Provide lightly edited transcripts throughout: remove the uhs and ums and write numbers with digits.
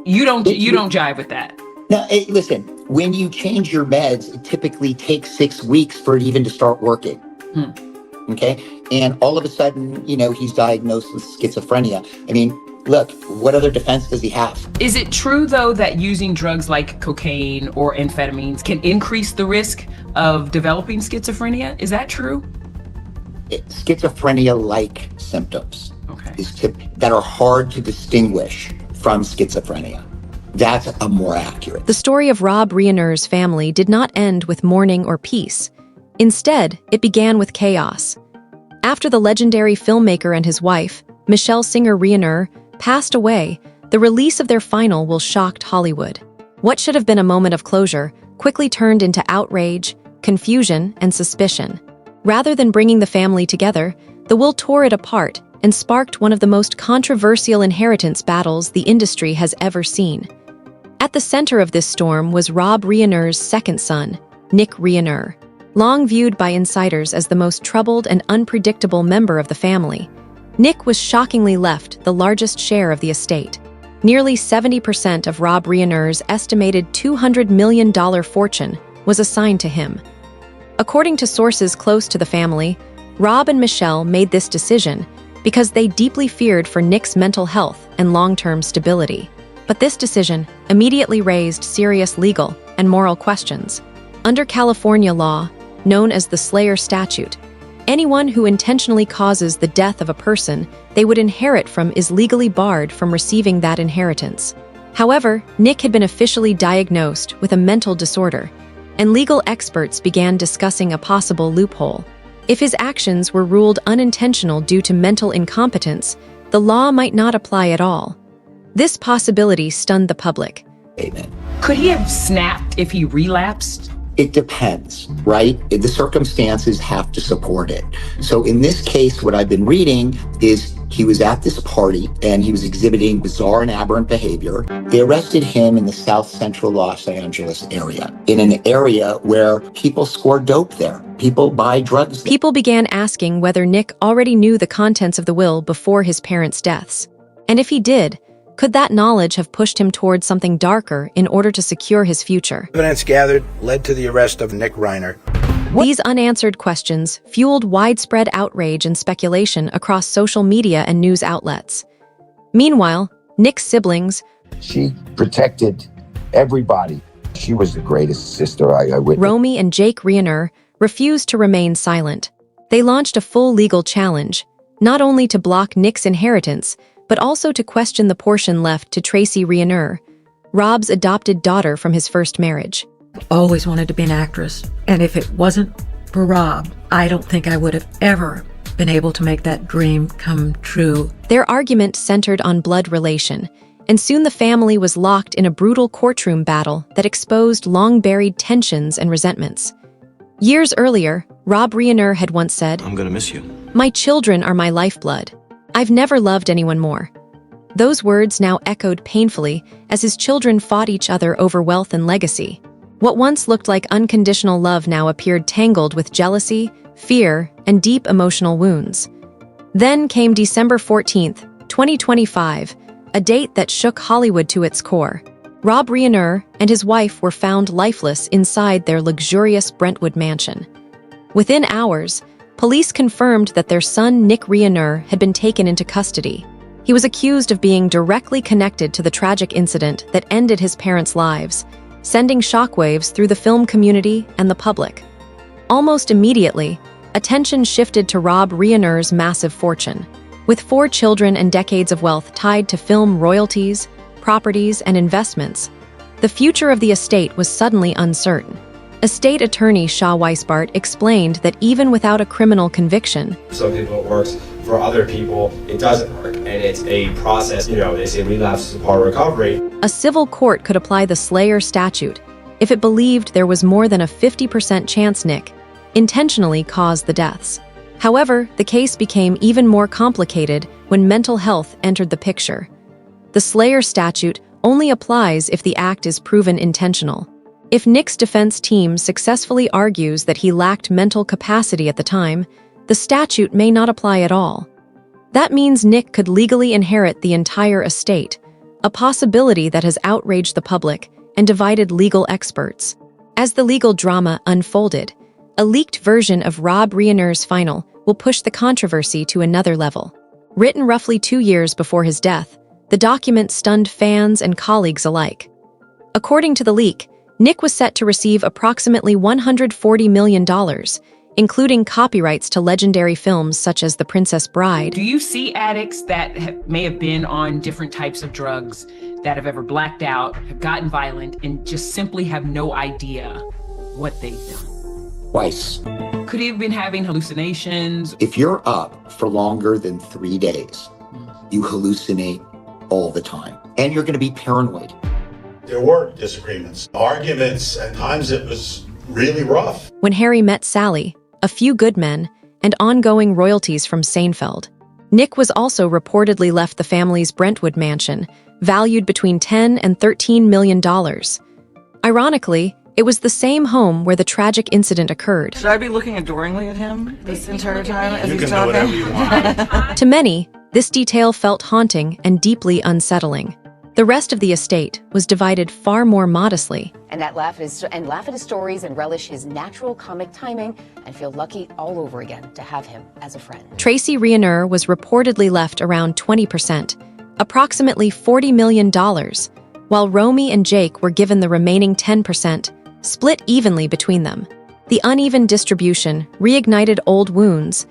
You don't jive with that. No, listen, when you change your meds, it typically takes 6 weeks for it even to start working. Okay. And all of a sudden, he's diagnosed with schizophrenia. I mean, look, what other defense does he have? Is it true, though, that using drugs like cocaine or amphetamines can increase the risk of developing schizophrenia? Is that true? Schizophrenia-like symptoms Okay. that are hard to distinguish from schizophrenia. That's a more accurate. The story of Rob Reiner's family did not end with mourning or peace. Instead, it began with chaos. After the legendary filmmaker and his wife, Michelle Singer Reiner, passed away, the release of their final will shocked Hollywood. What should have been a moment of closure quickly turned into outrage, confusion, and suspicion. Rather than bringing the family together, the will tore it apart and sparked one of the most controversial inheritance battles the industry has ever seen. At the center of this storm was Rob Reiner's second son, Nick Reiner. Long viewed by insiders as the most troubled and unpredictable member of the family, Nick was shockingly left the largest share of the estate. Nearly 70% of Rob Reiner's estimated $200 million fortune was assigned to him. According to sources close to the family, Rob and Michelle made this decision because they deeply feared for Nick's mental health and long-term stability. But this decision immediately raised serious legal and moral questions. Under California law, known as the Slayer Statute, anyone who intentionally causes the death of a person they would inherit from is legally barred from receiving that inheritance. However, Nick had been officially diagnosed with a mental disorder, and legal experts began discussing a possible loophole. If his actions were ruled unintentional due to mental incompetence, the law might not apply at all. This possibility stunned the public. Amen. Could he have snapped if he relapsed? It depends, right? The circumstances have to support it. So in this case, what I've been reading is he was at this party and he was exhibiting bizarre and aberrant behavior. They arrested him in the South Central Los Angeles area, in an area where people score dope there. People buy drugs there. People began asking whether Nick already knew the contents of the will before his parents' deaths. And if he did, could that knowledge have pushed him towards something darker in order to secure his future? Evidence gathered led to the arrest of Nick Reiner. These unanswered questions fueled widespread outrage and speculation across social media and news outlets. Meanwhile, Nick's siblings, she protected everybody. She was the greatest sister I witnessed. Romy and Jake Reiner, refused to remain silent. They launched a full legal challenge, not only to block Nick's inheritance, but also to question the portion left to Tracy Reiner, Rob's adopted daughter from his first marriage. Always wanted to be an actress, and if it wasn't for Rob, I don't think I would have ever been able to make that dream come true. Their argument centered on blood relation, and soon the family was locked in a brutal courtroom battle that exposed long-buried tensions and resentments. Years earlier, Rob Reiner had once said, "I'm gonna miss you. My children are my lifeblood. I've never loved anyone more." Those words now echoed painfully as his children fought each other over wealth and legacy. What once looked like unconditional love now appeared tangled with jealousy, fear, and deep emotional wounds. Then came December 14th, 2025, a date that shook Hollywood to its core. Rob Reiner and his wife were found lifeless inside their luxurious Brentwood mansion. Within hours, police confirmed that their son Nick Reiner had been taken into custody. He was accused of being directly connected to the tragic incident that ended his parents' lives, sending shockwaves through the film community and the public. Almost immediately, attention shifted to Rob Reiner's massive fortune. With 4 children and decades of wealth tied to film royalties, properties, and investments, the future of the estate was suddenly uncertain. Estate attorney Shaw Weisbart explained that even without a criminal conviction, some people it works, for other people it doesn't work, and it's a process. They say relapse is a part of recovery. a civil court could apply the Slayer Statute if it believed there was more than a 50% chance Nick intentionally caused the deaths. However, the case became even more complicated when mental health entered the picture. The Slayer Statute only applies if the act is proven intentional. If Nick's defense team successfully argues that he lacked mental capacity at the time, the statute may not apply at all. That means Nick could legally inherit the entire estate, a possibility that has outraged the public and divided legal experts. As the legal drama unfolded, a leaked version of Rob Reiner's final will push the controversy to another level. Written roughly 2 years before his death, the document stunned fans and colleagues alike. According to the leak, Nick was set to receive approximately $140 million, including copyrights to legendary films such as The Princess Bride. Do you see addicts that may have been on different types of drugs that have ever blacked out, have gotten violent, and just simply have no idea what they've done? Twice. Could he have been having hallucinations? If you're up for longer than 3 days, you hallucinate all the time, and you're going to be paranoid. There were disagreements, arguments, at times it was really rough. When Harry met Sally, A Few Good Men, and ongoing royalties from Seinfeld, Nick was also reportedly left the family's Brentwood mansion, valued between $10 and $13 million. Ironically, it was the same home where the tragic incident occurred. Should I be looking adoringly at him this entire time as You he's can do whatever you talking? want. To many, this detail felt haunting and deeply unsettling. The rest of the estate was divided far more modestly. And laugh at his stories and relish his natural comic timing and feel lucky all over again to have him as a friend. Tracy Reiner was reportedly left around 20%, approximately $40 million, while Romy and Jake were given the remaining 10%, split evenly between them. The uneven distribution reignited old wounds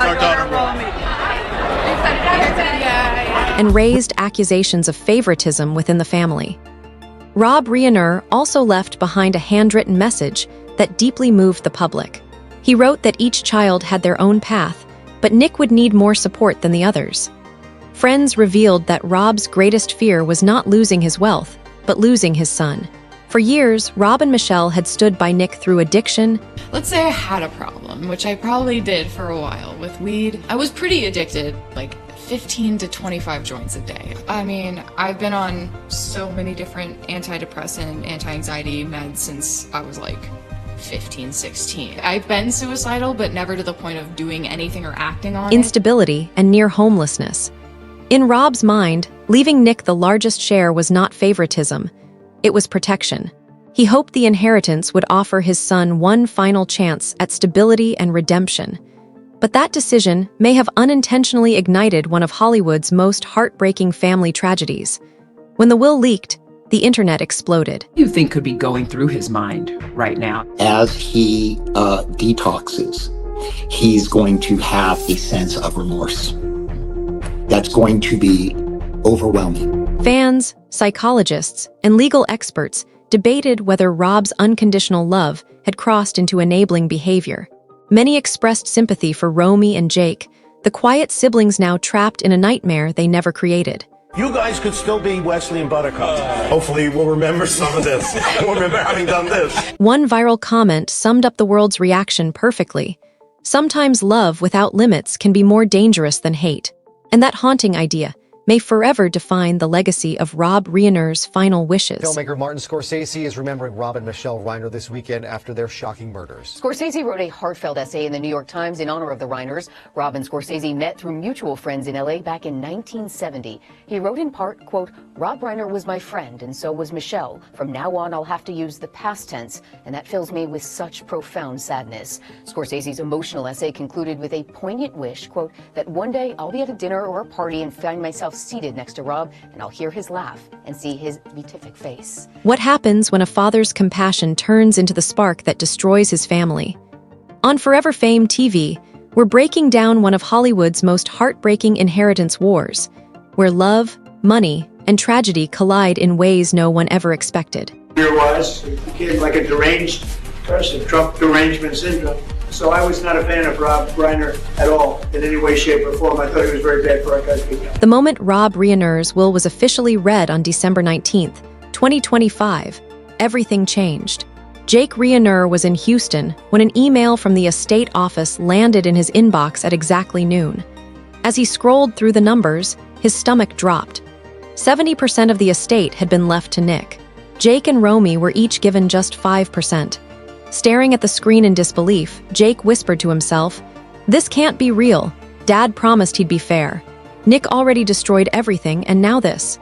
and raised accusations of favoritism within the family. Rob Reiner also left behind a handwritten message that deeply moved the public. He wrote that each child had their own path, but Nick would need more support than the others. Friends revealed that Rob's greatest fear was not losing his wealth, but losing his son. For years, Rob and Michelle had stood by Nick through addiction. Let's say I had a problem, which I probably did for a while with weed. I was pretty addicted, like 15 to 25 joints a day. I mean, I've been on so many different antidepressant, anti-anxiety meds since I was like 15, 16. I've been suicidal, but never to the point of doing anything or acting on it. Instability and near homelessness. In Rob's mind, leaving Nick the largest share was not favoritism. It was protection. He hoped the inheritance would offer his son one final chance at stability and redemption. But that decision may have unintentionally ignited one of Hollywood's most heartbreaking family tragedies. When the will leaked, the internet exploded. What do you think could be going through his mind right now? As he detoxes, he's going to have a sense of remorse. That's going to be overwhelming. Fans, psychologists, and legal experts debated whether Rob's unconditional love had crossed into enabling behavior. Many expressed sympathy for Romy and Jake, the quiet siblings now trapped in a nightmare they never created. You guys could still be Wesley and Buttercup. Hopefully we'll remember some of this. We'll remember having done this. One viral comment summed up the world's reaction perfectly. Sometimes love without limits can be more dangerous than hate. And that haunting idea may forever define the legacy of Rob Reiner's final wishes. Filmmaker Martin Scorsese is remembering Rob and Michelle Reiner this weekend after their shocking murders. Scorsese wrote a heartfelt essay in the New York Times in honor of the Reiners. Rob and Scorsese met through mutual friends in LA back in 1970. He wrote in part, quote, "Rob Reiner was my friend and so was Michelle. From now on, I'll have to use the past tense, and that fills me with such profound sadness." Scorsese's emotional essay concluded with a poignant wish, quote, "that one day I'll be at a dinner or a party and find myself seated next to Rob, and I'll hear his laugh and see his beatific face." What happens when a father's compassion turns into the spark that destroys his family? On Forever Fame TV, we're breaking down one of Hollywood's most heartbreaking inheritance wars, where love, money, and tragedy collide in ways no one ever expected. Here was a kid like a deranged person, Trump derangement syndrome. So I was not a fan of Rob Reiner at all, in any way, shape, or form. I thought he was very bad for our country. The moment Rob Reiner's will was officially read on December 19th, 2025, everything changed. Jake Reiner was in Houston when an email from the estate office landed in his inbox at exactly noon. As he scrolled through the numbers, his stomach dropped. 70% of the estate had been left to Nick. Jake and Romy were each given just 5%. Staring at the screen in disbelief, Jake whispered to himself, "This can't be real. Dad promised he'd be fair. Nick already destroyed everything, and now this."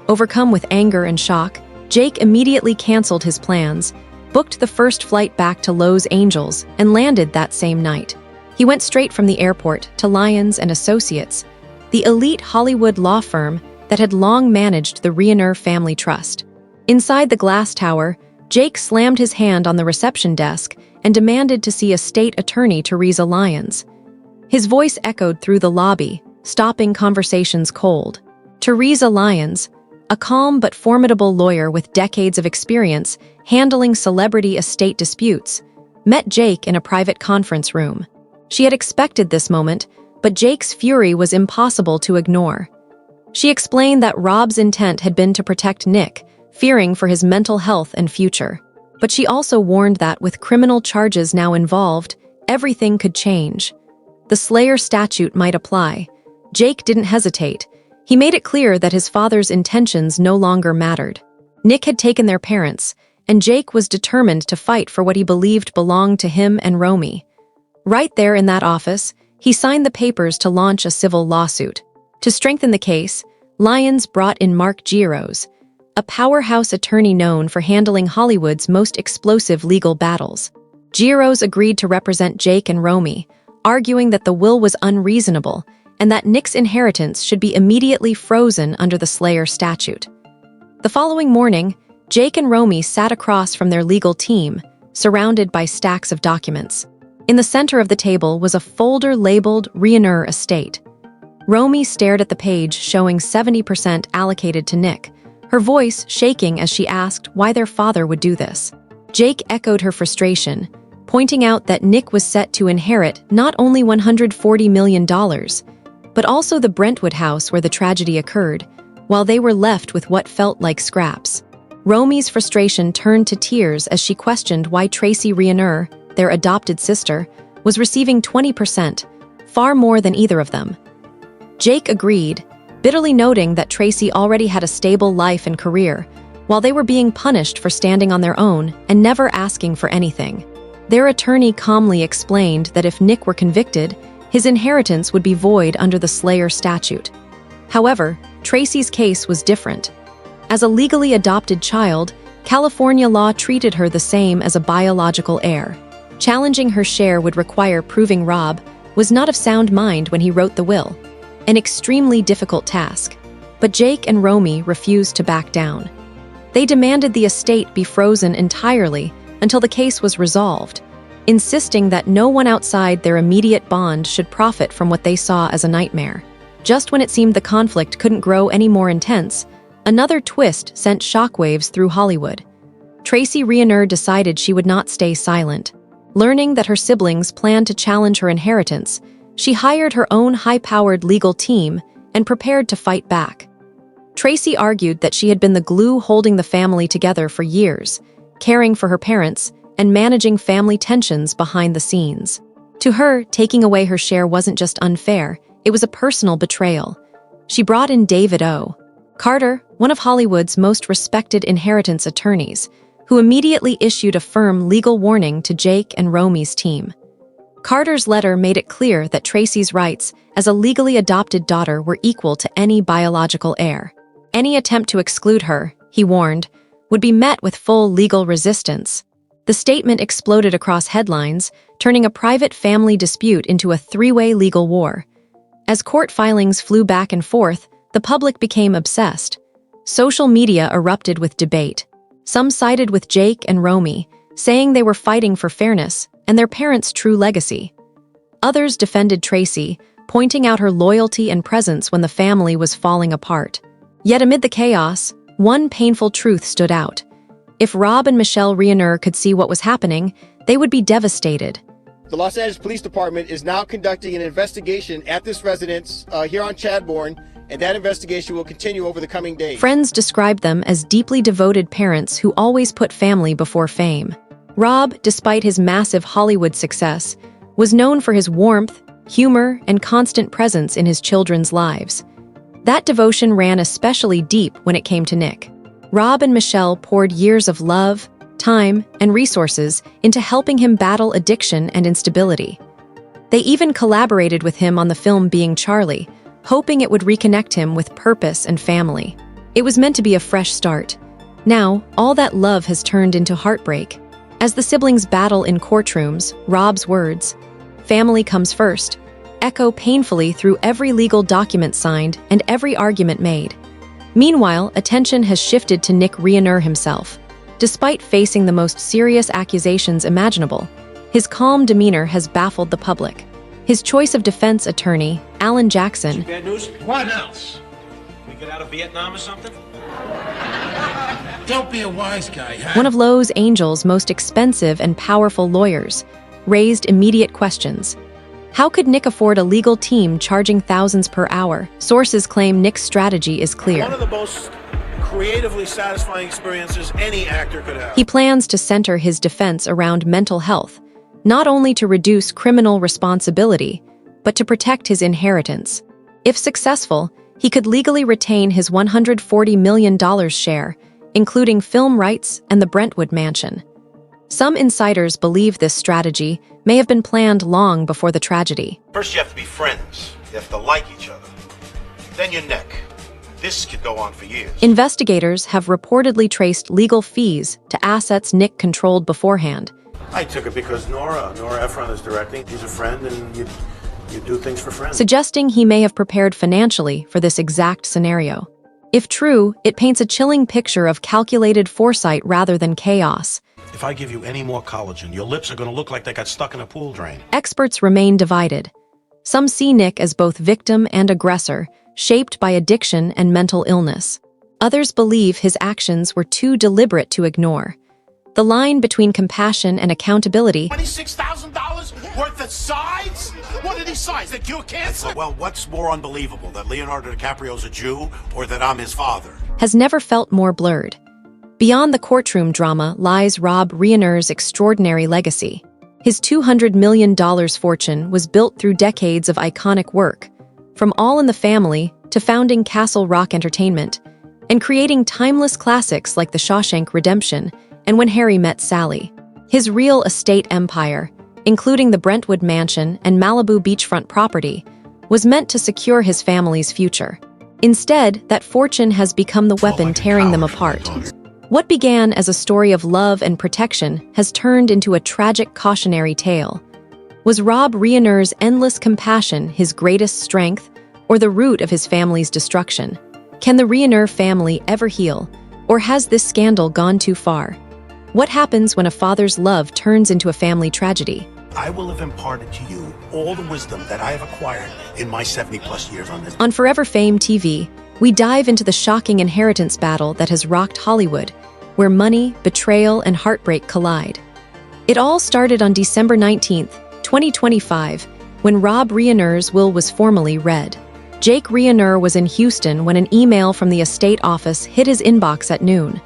Overcome with anger and shock, Jake immediately canceled his plans, booked the first flight back to Los Angeles, and landed that same night. He went straight from the airport to Lyons and Associates, the elite Hollywood law firm that had long managed the Reiner family trust. Inside the glass tower, Jake slammed his hand on the reception desk and demanded to see a state attorney, Teresa Lyons. His voice echoed through the lobby, stopping conversations cold. Teresa Lyons, a calm but formidable lawyer with decades of experience handling celebrity estate disputes, met Jake in a private conference room. She had expected this moment, but Jake's fury was impossible to ignore. She explained that Rob's intent had been to protect Nick, fearing for his mental health and future. But she also warned that with criminal charges now involved, everything could change. The Slayer statute might apply. Jake didn't hesitate. He made it clear that his father's intentions no longer mattered. Nick had taken their parents, and Jake was determined to fight for what he believed belonged to him and Romy. Right there in that office, he signed the papers to launch a civil lawsuit. To strengthen the case, Lyons brought in Mark Giros, a powerhouse attorney known for handling Hollywood's most explosive legal battles. Giros agreed to represent Jake and Romy, arguing that the will was unreasonable and that Nick's inheritance should be immediately frozen under the Slayer statute. The following morning, Jake and Romy sat across from their legal team, surrounded by stacks of documents. In the center of the table was a folder labeled Reiner Estate. Romy stared at the page showing 70% allocated to Nick, her voice shaking as she asked why their father would do this. Jake echoed her frustration, pointing out that Nick was set to inherit not only $140 million, but also the Brentwood house where the tragedy occurred, while they were left with what felt like scraps. Romy's frustration turned to tears as she questioned why Tracy Reiner, their adopted sister, was receiving 20%, far more than either of them. Jake agreed, bitterly noting that Tracy already had a stable life and career, while they were being punished for standing on their own and never asking for anything. Their attorney calmly explained that if Nick were convicted, his inheritance would be void under the Slayer statute. However, Tracy's case was different. As a legally adopted child, California law treated her the same as a biological heir. Challenging her share would require proving Rob was not of sound mind when he wrote the will, an extremely difficult task. But Jake and Romy refused to back down. They demanded the estate be frozen entirely until the case was resolved, insisting that no one outside their immediate bond should profit from what they saw as a nightmare. Just when it seemed the conflict couldn't grow any more intense, another twist sent shockwaves through Hollywood. Tracy Reiner decided she would not stay silent. Learning that her siblings planned to challenge her inheritance, she hired her own high-powered legal team and prepared to fight back. Tracy argued that she had been the glue holding the family together for years, caring for her parents and managing family tensions behind the scenes. To her, taking away her share wasn't just unfair, it was a personal betrayal. She brought in David O. Carter, one of Hollywood's most respected inheritance attorneys, who immediately issued a firm legal warning to Jake and Romy's team. Carter's letter made it clear that Tracy's rights as a legally adopted daughter were equal to any biological heir. Any attempt to exclude her, he warned, would be met with full legal resistance. The statement exploded across headlines, turning a private family dispute into a three-way legal war. As court filings flew back and forth, the public became obsessed. Social media erupted with debate. Some sided with Jake and Romy, saying they were fighting for fairness and their parents' true legacy. Others defended Tracy, pointing out her loyalty and presence when the family was falling apart. Yet amid the chaos, one painful truth stood out. If Rob and Michelle Reiner could see what was happening, they would be devastated. The Los Angeles Police Department is now conducting an investigation at this residence here on Chadbourne, and that investigation will continue over the coming days. Friends described them as deeply devoted parents who always put family before fame. Rob, despite his massive Hollywood success, was known for his warmth, humor, and constant presence in his children's lives. That devotion ran especially deep when it came to Nick. Rob and Michelle poured years of love, time, and resources into helping him battle addiction and instability. They even collaborated with him on the film Being Charlie, hoping it would reconnect him with purpose and family. It was meant to be a fresh start. Now, all that love has turned into heartbreak. As the siblings battle in courtrooms, Rob's words, "Family comes first," echo painfully through every legal document signed and every argument made. Meanwhile, attention has shifted to Nick Reiner himself. Despite facing the most serious accusations imaginable, his calm demeanor has baffled the public. His choice of defense attorney, Alan Jackson, Bad news? What else? We get out of Vietnam or something? Don't be a wise guy, huh? one of Los Angeles' most expensive and powerful lawyers, raised immediate questions. How could Nick afford a legal team charging thousands per hour? Sources claim Nick's strategy is clear. One of the most creatively satisfying experiences any actor could have. He plans to center his defense around mental health, not only to reduce criminal responsibility, but to protect his inheritance. If successful, he could legally retain his $140 million share, including film rights and the Brentwood mansion. Some insiders believe this strategy may have been planned long before the tragedy. First you have to be friends. You have to like each other. Then you're Nick. This could go on for years. Investigators have reportedly traced legal fees to assets Nick controlled beforehand. I took it because Nora Ephron is directing. She's a friend and you do things for friends. Suggesting he may have prepared financially for this exact scenario. If true, it paints a chilling picture of calculated foresight rather than chaos. If I give you any more collagen, your lips are going to look like they got stuck in a pool drain. Experts remain divided. Some see Nick as both victim and aggressor, shaped by addiction and mental illness. Others believe his actions were too deliberate to ignore. The line between compassion and accountability $26,000 worth of sides? What are these sides that cure cancer? Well, what's more unbelievable, that Leonardo DiCaprio's a Jew or that I'm his father? has never felt more blurred. Beyond the courtroom drama lies Rob Reiner's extraordinary legacy. His $200 million fortune was built through decades of iconic work, from All in the Family to founding Castle Rock Entertainment, and creating timeless classics like The Shawshank Redemption and When Harry Met Sally. His real estate empire, including the Brentwood mansion and Malibu beachfront property, was meant to secure his family's future. Instead, that fortune has become the weapon tearing them apart. What began as a story of love and protection has turned into a tragic cautionary tale. Was Rob Reiner's endless compassion his greatest strength, or the root of his family's destruction? Can the Reiner family ever heal, or has this scandal gone too far? What happens when a father's love turns into a family tragedy? I will have imparted to you all the wisdom that I have acquired in my 70-plus years on this. On Forever Fame TV, we dive into the shocking inheritance battle that has rocked Hollywood, where money, betrayal, and heartbreak collide. It all started on December 19, 2025, when Rob Reiner's will was formally read. Jake Reiner was in Houston when an email from the estate office hit his inbox at noon.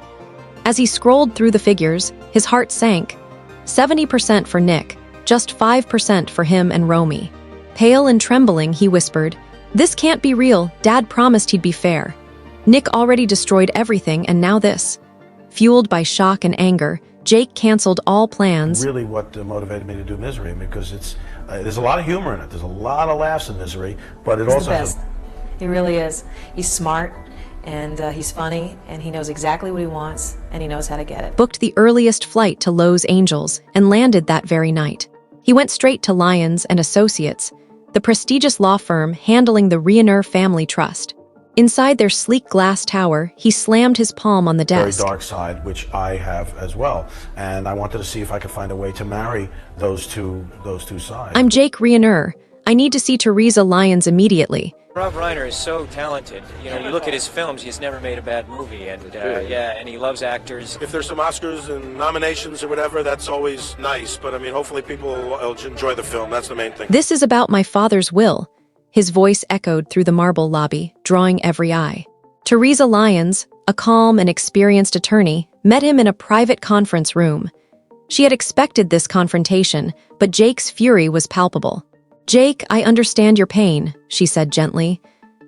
As he scrolled through the figures, his heart sank. 70% for Nick, just 5% for him and Romy. Pale and trembling, he whispered, "This can't be real. Dad promised he'd be fair. Nick already destroyed everything, and now this." Fueled by shock and anger, Jake canceled all plans. Really what motivated me to do Misery, because there's a lot of humor in it. There's a lot of laughs in Misery, but it He's also the has best. He really is. He's smart, and he's funny, and he knows exactly what he wants, and he knows how to get it. Booked the earliest flight to Los Angeles and landed that very night. He went straight to Lyons and Associates, the prestigious law firm handling the Reiner family trust. Inside their sleek glass tower, he slammed his palm on the desk. very dark side, which I have as well, and I wanted to see if I could find a way to marry those two sides. "I'm Jake Reiner. I need to see Teresa Lyons immediately." Rob Reiner is so talented. You know, you look at his films, he's never made a bad movie, and and he loves actors. If there's some Oscars and nominations or whatever, that's always nice, but I mean, hopefully people will enjoy the film. That's the main thing. "This is about my father's will." His voice echoed through the marble lobby, drawing every eye. Teresa Lyons, a calm and experienced attorney, met him in a private conference room. She had expected this confrontation, but Jake's fury was palpable. "Jake, I understand your pain," she said gently.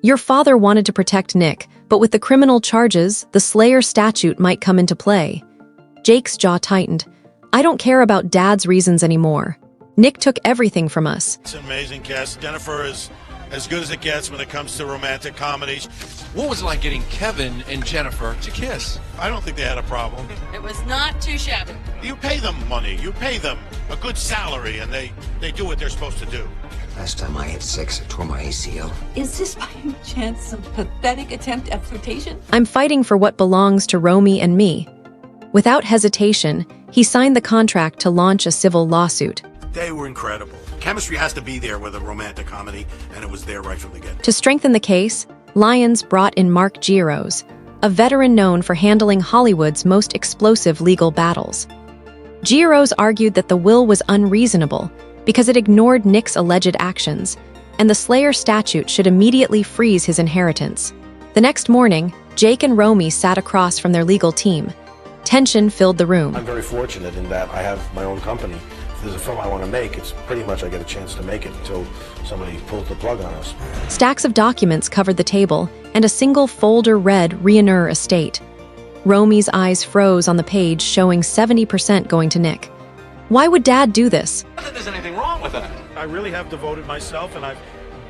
"Your father wanted to protect Nick, but with the criminal charges, the Slayer statute might come into play." Jake's jaw tightened. "I don't care about Dad's reasons anymore. Nick took everything from us." It's an amazing cast. Jennifer is as good as it gets when it comes to romantic comedies. What was it like getting Kevin and Jennifer to kiss? I don't think they had a problem. It was not too shabby. You pay them money, you pay them a good salary, and they do what they're supposed to do. Last time I had sex, I tore my ACL. Is this by any chance some pathetic attempt at flirtation? I'm fighting for what belongs to Romy and me. Without hesitation, he signed the contract to launch a civil lawsuit. They were incredible. Chemistry has to be there with a romantic comedy, and it was there right from the get. To strengthen the case, Lyons brought in Mark Giros, a veteran known for handling Hollywood's most explosive legal battles. Giros argued that the will was unreasonable because it ignored Nick's alleged actions, and the Slayer statute should immediately freeze his inheritance. The next morning, Jake and Romy sat across from their legal team. Tension filled the room. I'm very fortunate in that I have my own company. If there's a film I want to make, it's pretty much I get a chance to make it until somebody pulls the plug on us. Stacks of documents covered the table, and a single folder read Reiner estate. Romy's eyes froze on the page showing 70% going to Nick. Why would Dad do this? Not that there's anything wrong with that. I really have devoted myself, and I've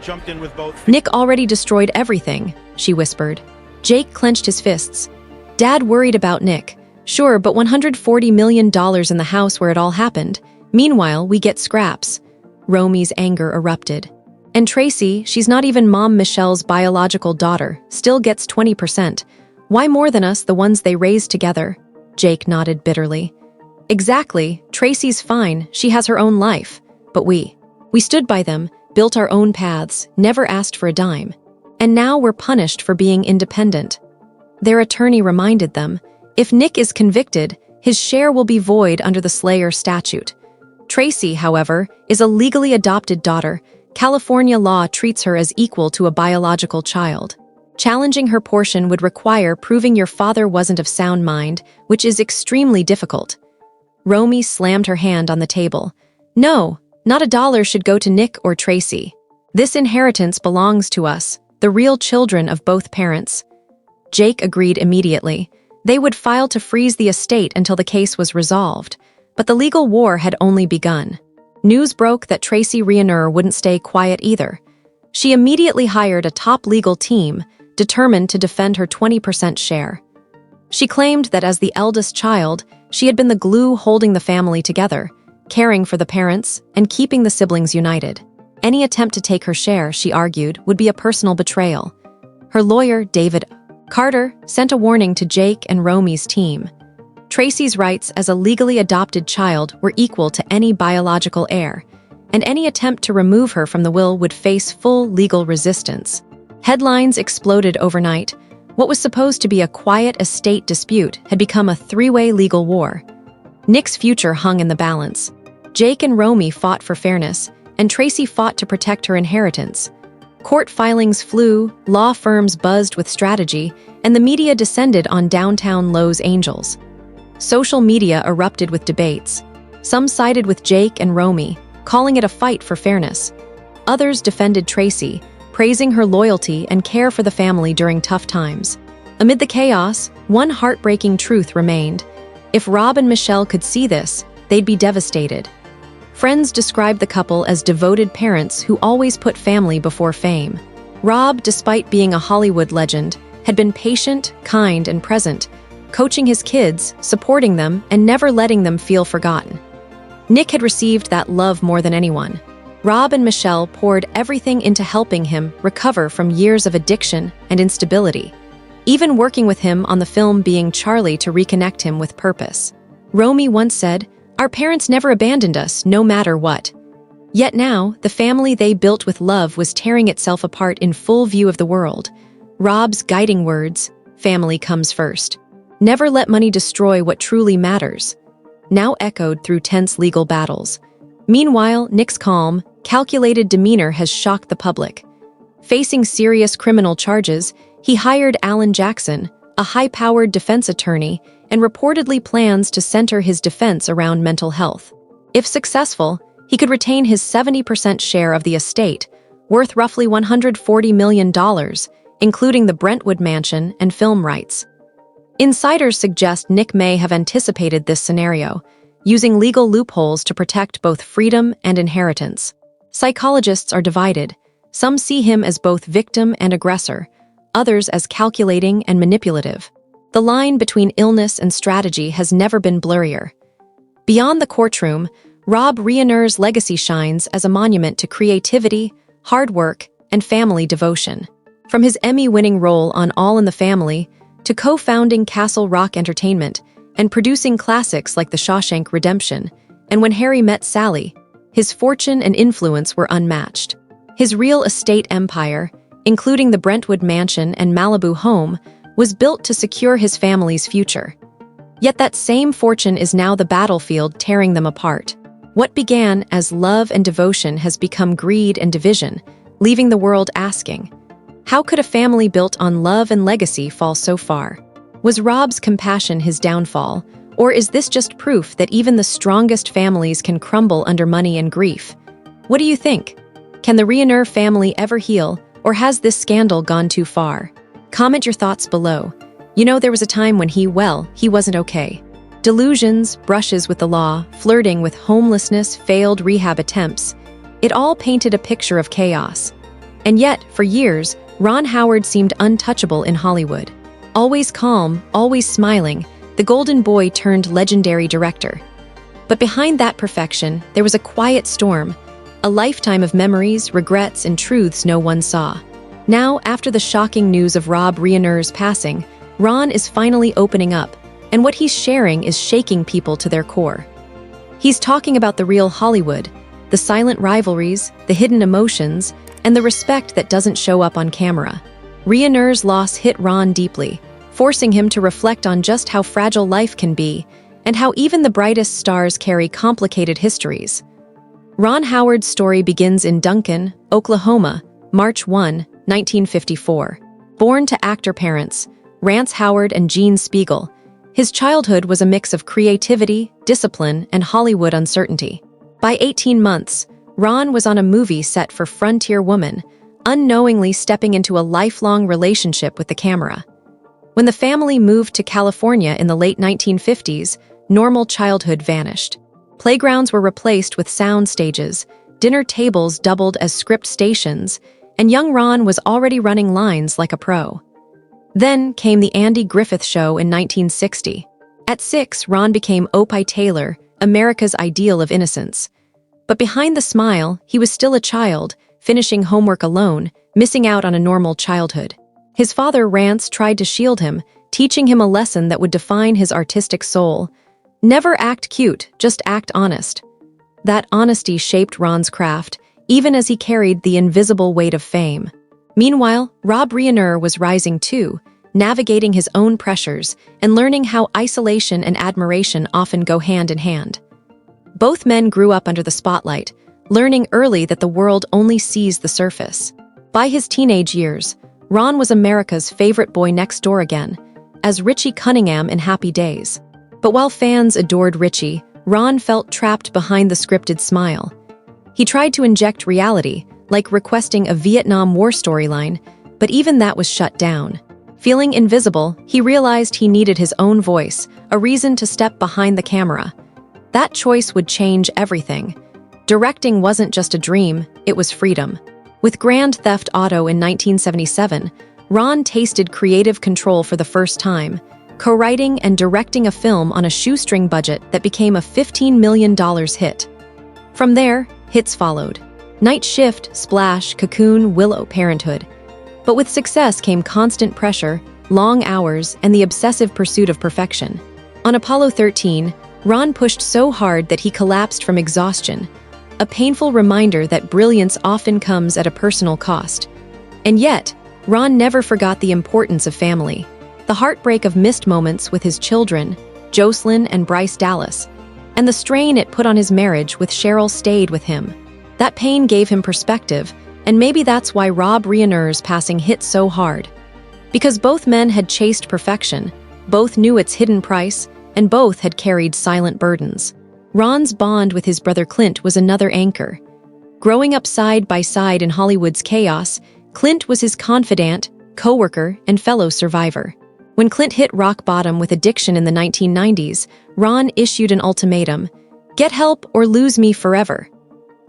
jumped in with both feet. Nick already destroyed everything, she whispered. Jake clenched his fists. Dad worried about Nick. Sure, but $140 million in the house where it all happened. Meanwhile, we get scraps. Romy's anger erupted. And Tracy, she's not even Mom Michelle's biological daughter, still gets 20%. Why more than us, the ones they raised together? Jake nodded bitterly. Exactly. Tracy's fine. She has her own life. But we stood by them, built our own paths, never asked for a dime. And now we're punished for being independent. Their attorney reminded them, if Nick is convicted, his share will be void under the Slayer statute. Tracy, however, is a legally adopted daughter. California law treats her as equal to a biological child. Challenging her portion would require proving your father wasn't of sound mind, which is extremely difficult. Romy slammed her hand on the table. No, not a dollar should go to Nick or Tracy. This inheritance belongs to us, the real children of both parents. Jake agreed immediately. They would file to freeze the estate until the case was resolved, but the legal war had only begun. News broke that Tracy Reiner wouldn't stay quiet either. She immediately hired a top legal team, determined to defend her 20% share. She claimed that as the eldest child, she had been the glue holding the family together, caring for the parents and keeping the siblings united. Any attempt to take her share, she argued, would be a personal betrayal. Her lawyer, David Carter, sent a warning to Jake and Romy's team. Tracy's rights as a legally adopted child were equal to any biological heir, and any attempt to remove her from the will would face full legal resistance. Headlines exploded overnight. What was supposed to be a quiet estate dispute had become a three-way legal war. Nick's future hung in the balance. Jake and Romy fought for fairness, and Tracy fought to protect her inheritance. Court filings flew, law firms buzzed with strategy, and the media descended on downtown Los Angeles. Social media erupted with debates. Some sided with Jake and Romy, calling it a fight for fairness. Others defended Tracy, praising her loyalty and care for the family during tough times. Amid the chaos, one heartbreaking truth remained. If Rob and Michelle could see this, they'd be devastated. Friends described the couple as devoted parents who always put family before fame. Rob, despite being a Hollywood legend, had been patient, kind, and present, coaching his kids, supporting them, and never letting them feel forgotten. Nick had received that love more than anyone. Rob and Michelle poured everything into helping him recover from years of addiction and instability, even working with him on the film Being Charlie to reconnect him with purpose. Romy once said, "Our parents never abandoned us, no matter what." Yet now, the family they built with love was tearing itself apart in full view of the world. Rob's guiding words, "Family comes first. Never let money destroy what truly matters," now echoed through tense legal battles. Meanwhile, Nick's calm, calculated demeanor has shocked the public. Facing serious criminal charges, he hired Alan Jackson, a high-powered defense attorney, and reportedly plans to center his defense around mental health. If successful, he could retain his 70% share of the estate, worth roughly $140 million, including the Brentwood mansion and film rights. Insiders suggest Nick may have anticipated this scenario, using legal loopholes to protect both freedom and inheritance. Psychologists are divided. Some see him as both victim and aggressor, others as calculating and manipulative. The line between illness and strategy has never been blurrier. Beyond the courtroom, Rob Reiner's legacy shines as a monument to creativity, hard work, and family devotion. From his Emmy-winning role on All in the Family to co-founding Castle Rock Entertainment and producing classics like The Shawshank Redemption and When Harry Met Sally, his fortune and influence were unmatched. His real estate empire, including the Brentwood Mansion and Malibu home, was built to secure his family's future. Yet that same fortune is now the battlefield tearing them apart. What began as love and devotion has become greed and division, leaving the world asking, how could a family built on love and legacy fall so far? Was Rob's compassion his downfall, or is this just proof that even the strongest families can crumble under money and grief? What do you think? Can the Reiner family ever heal, or has this scandal gone too far? Comment your thoughts below. You know, there was a time when he wasn't okay. Delusions, brushes with the law, flirting with homelessness, failed rehab attempts. It all painted a picture of chaos. And yet, for years, Ron Howard seemed untouchable in Hollywood. Always calm, always smiling, the golden boy turned legendary director. But behind that perfection, there was a quiet storm, a lifetime of memories, regrets, and truths no one saw. Now, after the shocking news of Rob Reiner's passing, Ron is finally opening up, and what he's sharing is shaking people to their core. He's talking about the real Hollywood, the silent rivalries, the hidden emotions, and the respect that doesn't show up on camera. Reiner's loss hit Ron deeply, forcing him to reflect on just how fragile life can be and how even the brightest stars carry complicated histories. Ron Howard's story begins in Duncan, Oklahoma, March 1, 1954. Born to actor parents, Rance Howard and Jean Spiegel, his childhood was a mix of creativity, discipline, and Hollywood uncertainty. By 18 months, Ron was on a movie set for Frontier Woman, unknowingly stepping into a lifelong relationship with the camera. When the family moved to California in the late 1950s, normal childhood vanished. Playgrounds were replaced with sound stages, dinner tables doubled as script stations, and young Ron was already running lines like a pro. Then came the Andy Griffith Show in 1960. At 6, Ron became Opie Taylor, America's ideal of innocence. But behind the smile, he was still a child, finishing homework alone, missing out on a normal childhood. His father, Rance, tried to shield him, teaching him a lesson that would define his artistic soul. Never act cute, just act honest. That honesty shaped Ron's craft, even as he carried the invisible weight of fame. Meanwhile, Rob Reiner was rising too, navigating his own pressures and learning how isolation and admiration often go hand in hand. Both men grew up under the spotlight, learning early that the world only sees the surface. By his teenage years, Ron was America's favorite boy next door again, as Richie Cunningham in Happy Days. But while fans adored Richie, Ron felt trapped behind the scripted smile. He tried to inject reality, like requesting a Vietnam War storyline, but even that was shut down. Feeling invisible, he realized he needed his own voice, a reason to step behind the camera. That choice would change everything. Directing wasn't just a dream, it was freedom. With Grand Theft Auto in 1977, Ron tasted creative control for the first time, co-writing and directing a film on a shoestring budget that became a $15 million hit. From there, hits followed. Night Shift, Splash, Cocoon, Willow, Parenthood. But with success came constant pressure, long hours, and the obsessive pursuit of perfection. On Apollo 13, Ron pushed so hard that he collapsed from exhaustion, a painful reminder that brilliance often comes at a personal cost. And yet, Ron never forgot the importance of family, the heartbreak of missed moments with his children, Jocelyn and Bryce Dallas, and the strain it put on his marriage with Cheryl stayed with him. That pain gave him perspective, and maybe that's why Rob Reiner's passing hit so hard. Because both men had chased perfection, both knew its hidden price, and both had carried silent burdens. Ron's bond with his brother Clint was another anchor. Growing up side by side in Hollywood's chaos, Clint was his confidant, co-worker, and fellow survivor. When Clint hit rock bottom with addiction in the 1990s, Ron issued an ultimatum: get help or lose me forever.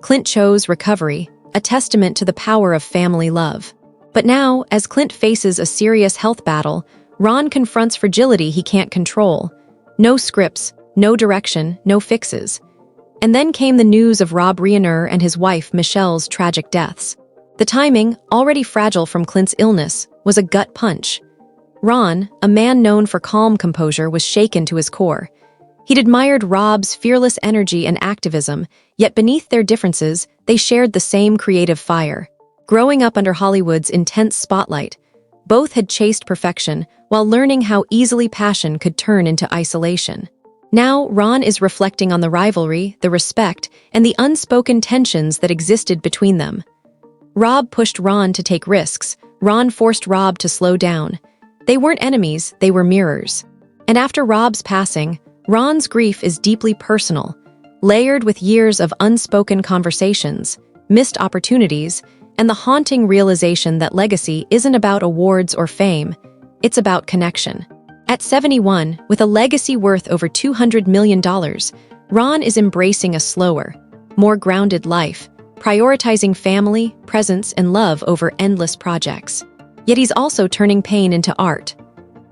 Clint chose recovery, a testament to the power of family love. But now, as Clint faces a serious health battle, Ron confronts fragility he can't control. No scripts, no direction, no fixes. And then came the news of Rob Reiner and his wife Michelle's tragic deaths. The timing, already fragile from Clint's illness, was a gut punch. Ron, a man known for calm composure, was shaken to his core. He'd admired Rob's fearless energy and activism, yet beneath their differences, they shared the same creative fire. Growing up under Hollywood's intense spotlight, both had chased perfection while learning how easily passion could turn into isolation. Now, Ron is reflecting on the rivalry, the respect, and the unspoken tensions that existed between them. Rob pushed Ron to take risks. Ron forced Rob to slow down. They weren't enemies, they were mirrors. And after Rob's passing, Ron's grief is deeply personal, layered with years of unspoken conversations, missed opportunities, and the haunting realization that legacy isn't about awards or fame, it's about connection. At 71, with a legacy worth over $200 million, Ron is embracing a slower, more grounded life, prioritizing family, presence, and love over endless projects. Yet he's also turning pain into art.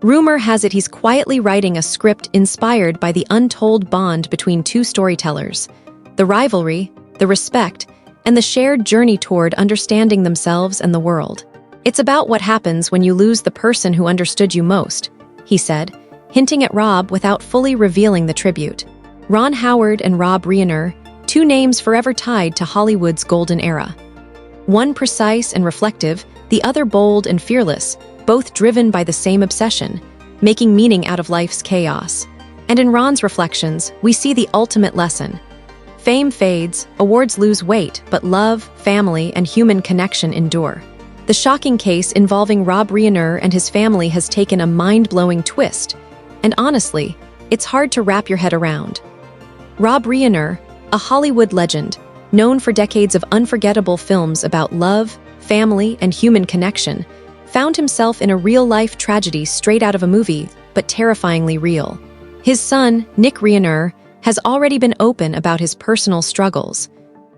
Rumor has it he's quietly writing a script inspired by the untold bond between two storytellers, the rivalry, the respect, and the shared journey toward understanding themselves and the world. It's about what happens when you lose the person who understood you most, he said, hinting at Rob without fully revealing the tribute. Ron Howard and Rob Reiner, two names forever tied to Hollywood's golden era. One precise and reflective, the other bold and fearless, both driven by the same obsession, making meaning out of life's chaos. And in Ron's reflections, we see the ultimate lesson. Fame fades, awards lose weight, but love, family, and human connection endure. The shocking case involving Rob Reiner and his family has taken a mind-blowing twist, and honestly, it's hard to wrap your head around. Rob Reiner, a Hollywood legend, known for decades of unforgettable films about love, family, and human connection, found himself in a real-life tragedy straight out of a movie, but terrifyingly real. His son, Nick Reiner, has already been open about his personal struggles,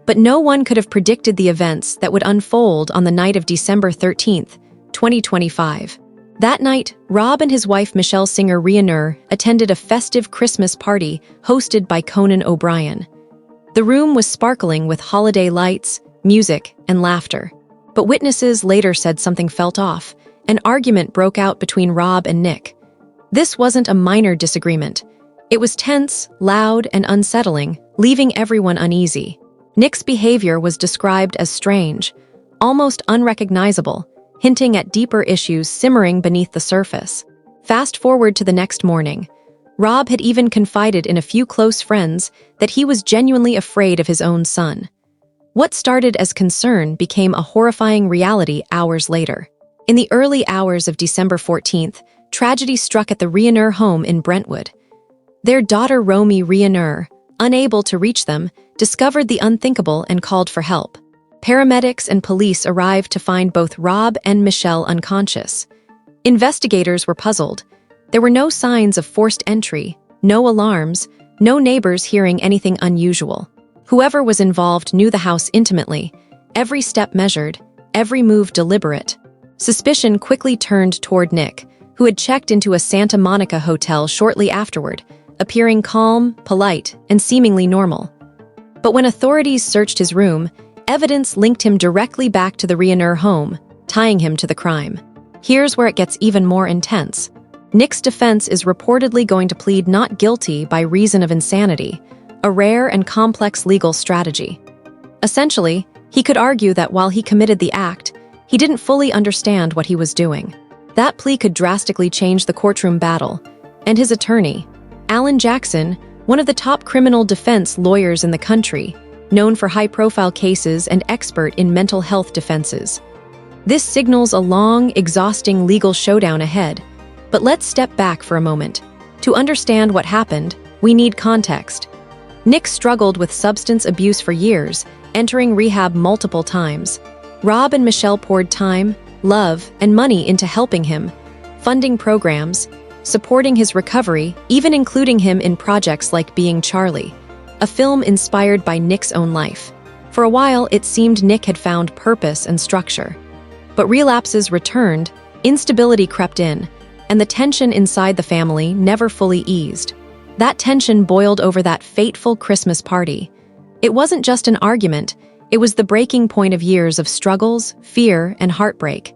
but no one could have predicted the events that would unfold on the night of December 13th, 2025. That night, Rob and his wife Michelle Singer Reiner attended a festive Christmas party hosted by Conan O'Brien. The room was sparkling with holiday lights, music, and laughter. But witnesses later said something felt off. An argument broke out between Rob and Nick. This wasn't a minor disagreement. It was tense, loud, and unsettling, leaving everyone uneasy. Nick's behavior was described as strange, almost unrecognizable, hinting at deeper issues simmering beneath the surface. Fast forward to the next morning. Rob had even confided in a few close friends that he was genuinely afraid of his own son. What started as concern became a horrifying reality hours later. In the early hours of December 14th, tragedy struck at the Reiner home in Brentwood. Their daughter Romy Reiner, unable to reach them, discovered the unthinkable and called for help. Paramedics and police arrived to find both Rob and Michelle unconscious. Investigators were puzzled. There were no signs of forced entry, no alarms, no neighbors hearing anything unusual. Whoever was involved knew the house intimately, every step measured, every move deliberate. Suspicion quickly turned toward Nick, who had checked into a Santa Monica hotel shortly afterward, appearing calm, polite, and seemingly normal. But when authorities searched his room, evidence linked him directly back to the Reiner home, tying him to the crime. Here's where it gets even more intense. Nick's defense is reportedly going to plead not guilty by reason of insanity, a rare and complex legal strategy. Essentially, he could argue that while he committed the act, he didn't fully understand what he was doing. That plea could drastically change the courtroom battle, and his attorney, Alan Jackson, one of the top criminal defense lawyers in the country, known for high-profile cases and expert in mental health defenses. This signals a long, exhausting legal showdown ahead. But let's step back for a moment. To understand what happened, we need context. Nick struggled with substance abuse for years, entering rehab multiple times. Rob and Michelle poured time, love, and money into helping him, funding programs, supporting his recovery, even including him in projects like Being Charlie, a film inspired by Nick's own life. For a while, it seemed Nick had found purpose and structure. But relapses returned, instability crept in, and the tension inside the family never fully eased. That tension boiled over that fateful Christmas party. It wasn't just an argument, it was the breaking point of years of struggles, fear, and heartbreak.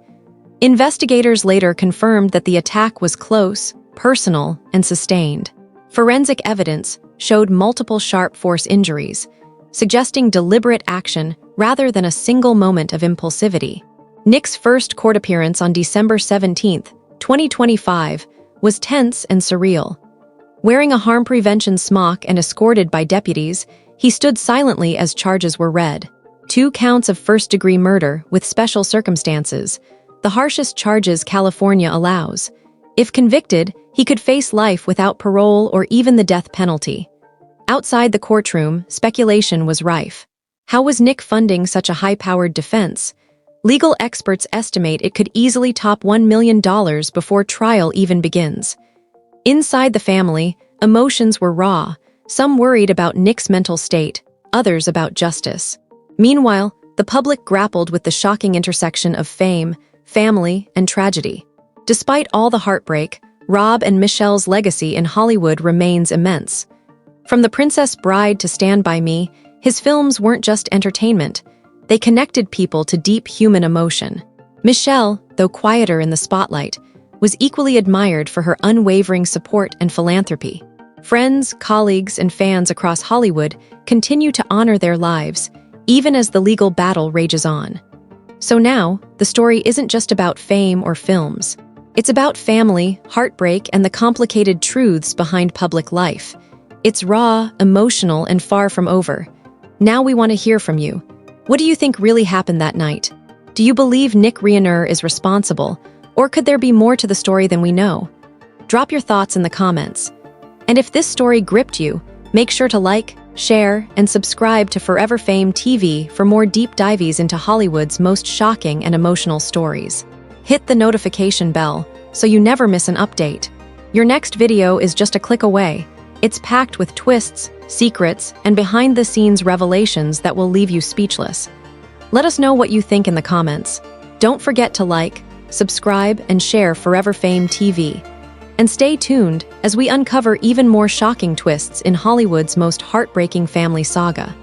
Investigators later confirmed that the attack was close, personal, and sustained. Forensic evidence showed multiple sharp force injuries, suggesting deliberate action rather than a single moment of impulsivity. Nick's first court appearance on December 17, 2025, was tense and surreal. Wearing a harm prevention smock and escorted by deputies, he stood silently as charges were read. 2 counts of first-degree murder with special circumstances, the harshest charges California allows. If convicted, he could face life without parole or even the death penalty. Outside the courtroom, speculation was rife. How was Nick funding such a high-powered defense? Legal experts estimate it could easily top $1 million before trial even begins. Inside the family, emotions were raw, some worried about Nick's mental state, others about justice. Meanwhile, the public grappled with the shocking intersection of fame, family, and tragedy. Despite all the heartbreak, Rob and Michelle's legacy in Hollywood remains immense. From The Princess Bride to Stand By Me, his films weren't just entertainment. They connected people to deep human emotion. Michelle, though quieter in the spotlight, was equally admired for her unwavering support and philanthropy. Friends, colleagues, and fans across Hollywood continue to honor their lives, even as the legal battle rages on. So now, the story isn't just about fame or films. It's about family, heartbreak, and the complicated truths behind public life. It's raw, emotional, and far from over. Now we want to hear from you. What do you think really happened that night? Do you believe Nick Reiner is responsible, or could there be more to the story than we know? Drop your thoughts in the comments. And if this story gripped you, make sure to like, share, and subscribe to Forever Fame TV for more deep dives into Hollywood's most shocking and emotional stories. Hit the notification bell so you never miss an update. Your next video is just a click away. It's packed with twists, secrets, and behind-the-scenes revelations that will leave you speechless. Let us know what you think in the comments. Don't forget to like, subscribe, and share Forever Fame TV. And stay tuned as we uncover even more shocking twists in Hollywood's most heartbreaking family saga.